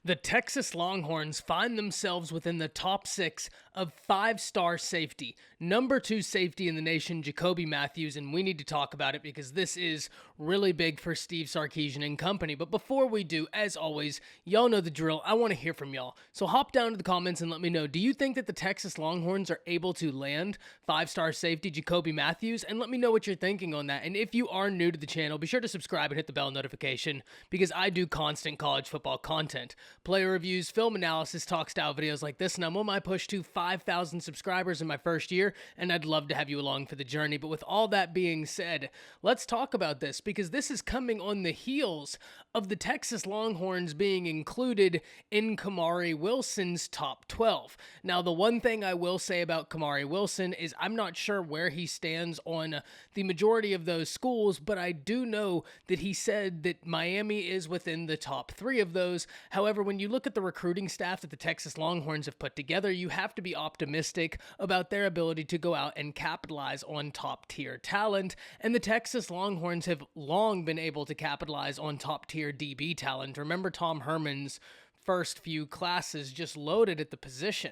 The Texas Longhorns find themselves within the top 6 of 5-star safety. Number 2 safety in the nation, Jacoby Mathews, and we need to talk about it because this is really big for Steve Sarkisian and company. But before we do, as always, y'all know the drill. I want to hear from y'all. So hop down to the comments and let me know, do you think that the Texas Longhorns are able to land 5-star safety Jacoby Mathews? And let me know what you're thinking on that. And if you are new to the channel, be sure to subscribe and hit the bell notification because I do constant college football content. Player reviews, film analysis, talk style videos like this, and I'm on my push to 5,000 subscribers in my first year, and I'd love to have you along for the journey. But with all that being said, let's talk about this because this is coming on the heels of the Texas Longhorns being included in Kamari Wilson's top 12. Now, the one thing I will say about Kamari Wilson is I'm not sure where he stands on the majority of those schools, but I do know that he said that Miami is within the top 3 of those. However, when you look at the recruiting staff that the Texas Longhorns have put together, you have to be optimistic about their ability to go out and capitalize on top-tier talent, and the Texas Longhorns have long been able to capitalize on top-tier DB talent. Remember Tom Herman's first few classes just loaded at the position.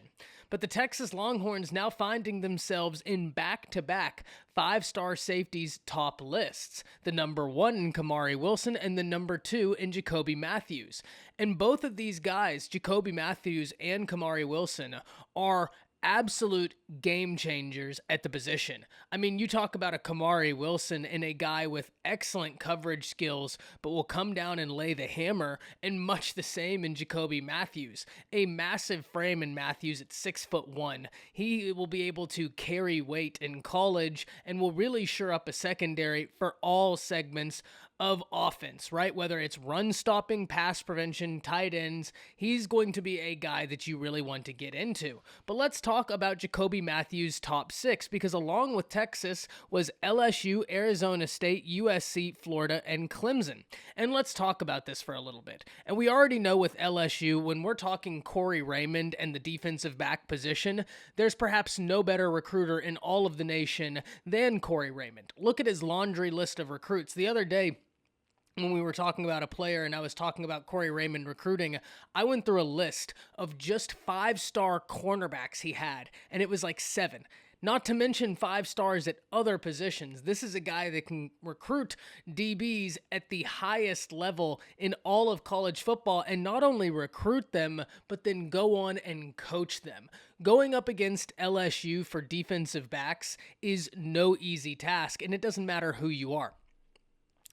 But the Texas Longhorns now finding themselves in back-to-back 5-star safeties top lists. The number 1 in Kamari Wilson and the number 2 in Jacoby Mathews. And both of these guys, Jacoby Mathews and Kamari Wilson, are absolute game changers at the position. I mean, you talk about a Kamari Wilson and a guy with excellent coverage skills, but will come down and lay the hammer, and much the same in Jacoby Mathews. A massive frame in Mathews at 6'1". He will be able to carry weight in college and will really shore up a secondary for all segments of offense, right? Whether it's run stopping, pass prevention, tight ends, he's going to be a guy that you really want to get into. But let's talk about Jacoby Mathews' top 6, because along with Texas was LSU, Arizona State, USC, Florida, and Clemson. And let's talk about this for a little bit. And we already know with LSU, when we're talking Corey Raymond and the defensive back position, there's perhaps no better recruiter in all of the nation than Corey Raymond. Look at his laundry list of recruits. The other day, when we were talking about a player and I was talking about Corey Raymond recruiting, I went through a list of just 5-star cornerbacks he had, and it was like 7. Not to mention 5 stars at other positions. This is a guy that can recruit DBs at the highest level in all of college football, and not only recruit them, but then go on and coach them. Going up against LSU for defensive backs is no easy task, and it doesn't matter who you are.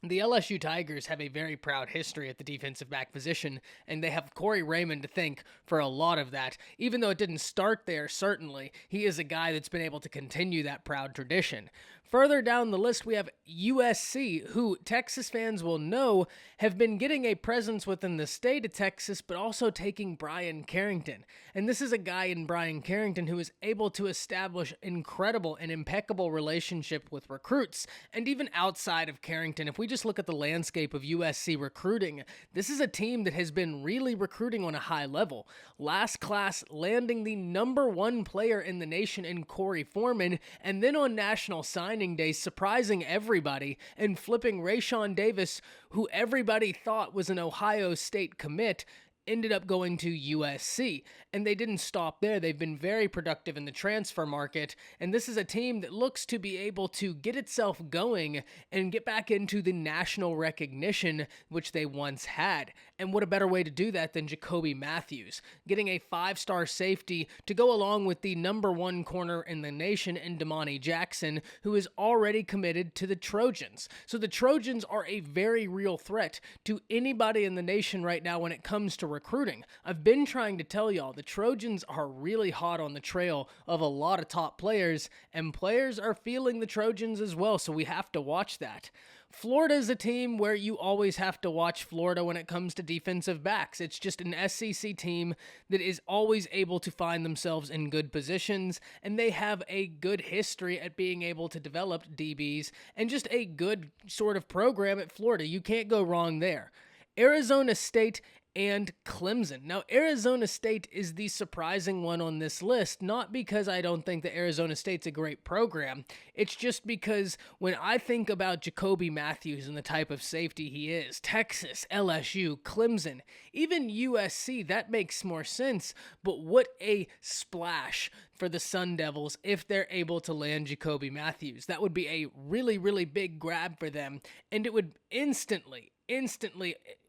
The LSU Tigers have a very proud history at the defensive back position, and they have Corey Raymond to thank for a lot of that. Even though it didn't start there, certainly, he is a guy that's been able to continue that proud tradition. Further down the list, we have USC, who Texas fans will know have been getting a presence within the state of Texas, but also taking Brian Carrington. And this is a guy in Brian Carrington who is able to establish incredible and impeccable relationship with recruits. And even outside of Carrington, if we just look at the landscape of USC recruiting, this is a team that has been really recruiting on a high level. Last class landing the number 1 player in the nation in Corey Foreman, and then on National Signing Day, surprising everybody and flipping Rayshawn Davis, who everybody thought was an Ohio State commit, ended up going to USC. And they didn't stop there. They've been very productive in the transfer market. And this is a team that looks to be able to get itself going and get back into the national recognition which they once had. And what a better way to do that than Jacoby Mathews, getting a 5-star safety to go along with the number 1 corner in the nation in Damani Jackson, who is already committed to the Trojans. So the Trojans are a very real threat to anybody in the nation right now when it comes to recruiting. I've been trying to tell y'all, the Trojans are really hot on the trail of a lot of top players, and players are feeling the Trojans as well, so we have to watch that. Florida is a team where you always have to watch Florida when it comes to defensive backs. It's just an SEC team that is always able to find themselves in good positions, and they have a good history at being able to develop DBs and just a good sort of program at Florida. You can't go wrong there. Arizona State and Clemson. Now, Arizona State is the surprising one on this list, not because I don't think that Arizona State's a great program. It's just because when I think about Jacoby Mathews and the type of safety he is, Texas, LSU, Clemson, even USC, that makes more sense. But what a splash for the Sun Devils if they're able to land Jacoby Mathews. That would be a really, really big grab for them, and it would instantly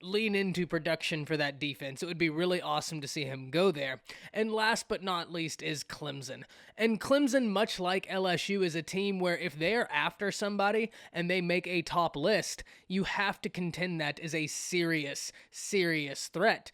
lean into production for that defense. It would be really awesome to see him go there. And last but not least is Clemson. And Clemson, much like LSU, is a team where if they're after somebody and they make a top list, you have to contend that is a serious threat.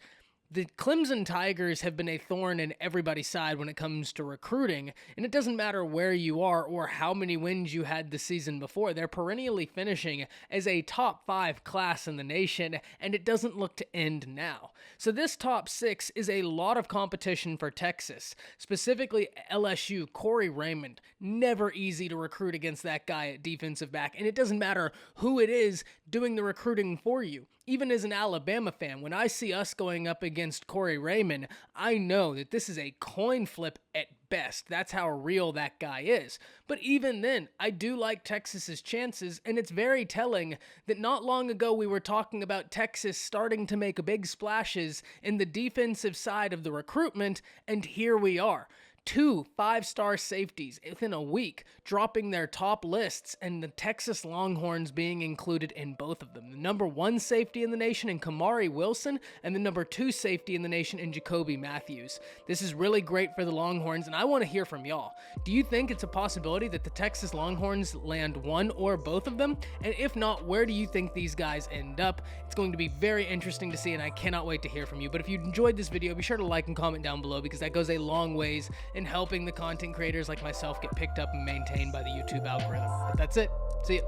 The Clemson Tigers have been a thorn in everybody's side when it comes to recruiting, and it doesn't matter where you are or how many wins you had the season before. They're perennially finishing as a top 5 class in the nation, and it doesn't look to end now. So this top 6 is a lot of competition for Texas, specifically LSU. Corey Raymond, never easy to recruit against that guy at defensive back, and it doesn't matter who it is doing the recruiting for you. Even as an Alabama fan, when I see us going up against Corey Raymond, I know that this is a coin flip at best. That's how real that guy is. But even then, I do like Texas's chances, and it's very telling that not long ago we were talking about Texas starting to make big splashes in the defensive side of the recruitment, and here we are. 2 5-star safeties within a week dropping their top lists, and the Texas Longhorns being included in both of them. The number 1 safety in the nation in Kamari Wilson, and the number 2 safety in the nation in Jacoby Mathews. This is really great for the Longhorns, and I want to hear from y'all. Do you think it's a possibility that the Texas Longhorns land one or both of them? And if not, where do you think these guys end up? It's going to be very interesting to see, and I cannot wait to hear from you. But if you enjoyed this video, be sure to like and comment down below, because that goes a long ways in helping the content creators like myself get picked up and maintained by the YouTube algorithm. But that's it. See ya.